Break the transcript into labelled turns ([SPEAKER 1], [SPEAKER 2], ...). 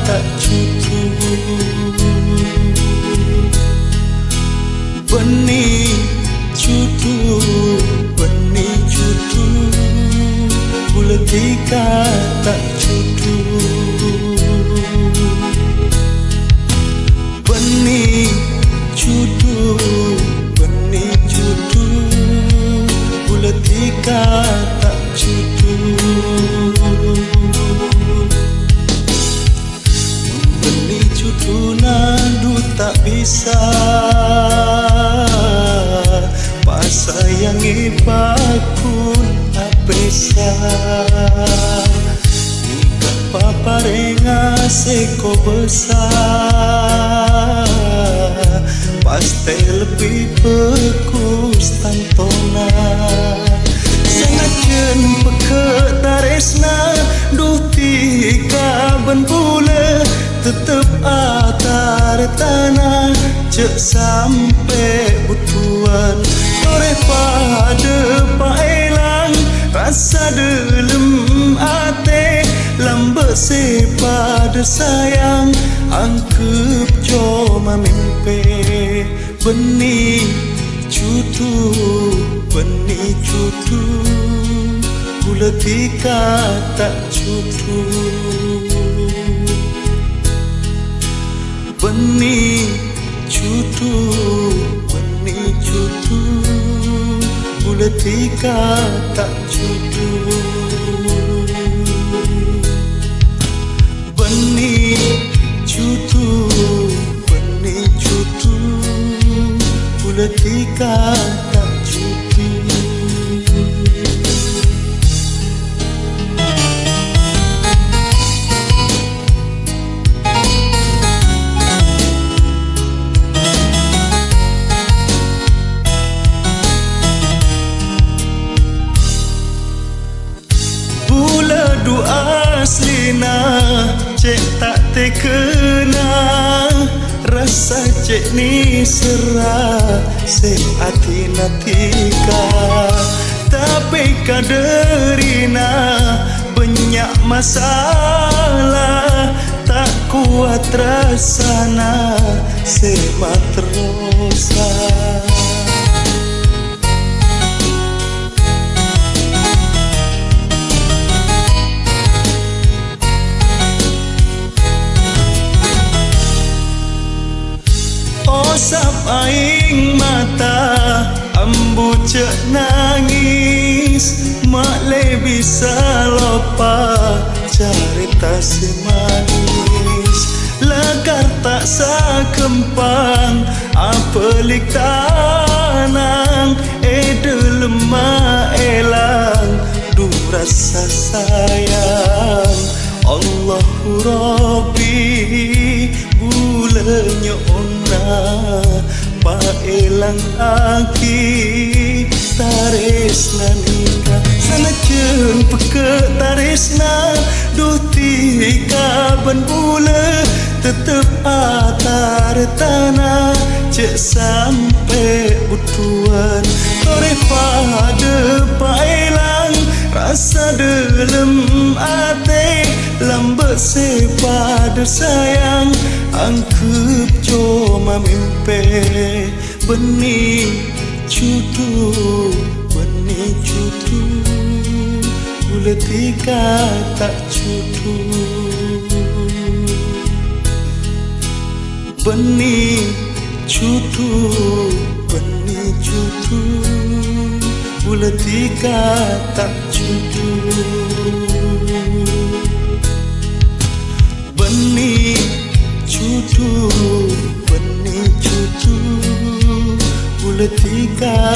[SPEAKER 1] tak cutu. Benih cutu, benih cutu, buletika tak cutu. Benih cutu, benih cutu, buletika tak cutu. Benih cutu nadu tak bisa pasayangi bakun apesa. Nikah paparenga seko besar, pasti lebih bagus tantona. Sangat jen peke taresna, duh tika ben pula tetep atar tanah, cek sampai butuan. Toreh pada paelang, rasa dalam ate, lambe sepada sayang, angkep cuma mimpi. Benih cutu, benih cutu, buletika tak cutu. Benih cutu, benih cutu, buletika tak cutu. Benih cutu, benih cutu, buletika tak cutu. Aslina cek tak terkena, rasa cek ni serah se hati natika. Tapi kaderina banyak masalah, tak kuat rasana se matrosa. Sap aing mata, ambu cek nangis, makleh bisa lupa cerita si manis. Lagar tak sakempang, apelik tanang, lemah elang, du rasa sayang. Allahu Rabbi bulannya ona, paelang aki taresna nikah. Sanajan peke taresna, duh tika ban bula, tetep atar tanah, cek sampai butuan. Toreh pada paelang, rasa dalam ate, lambe sepada sayang, angkep cuma mimpi. Benih cutu, benih cutu, buletika tak cutu. Benih cutu, benih cutu, buletika tak cutu. Benih cutu, benih cutu, buletika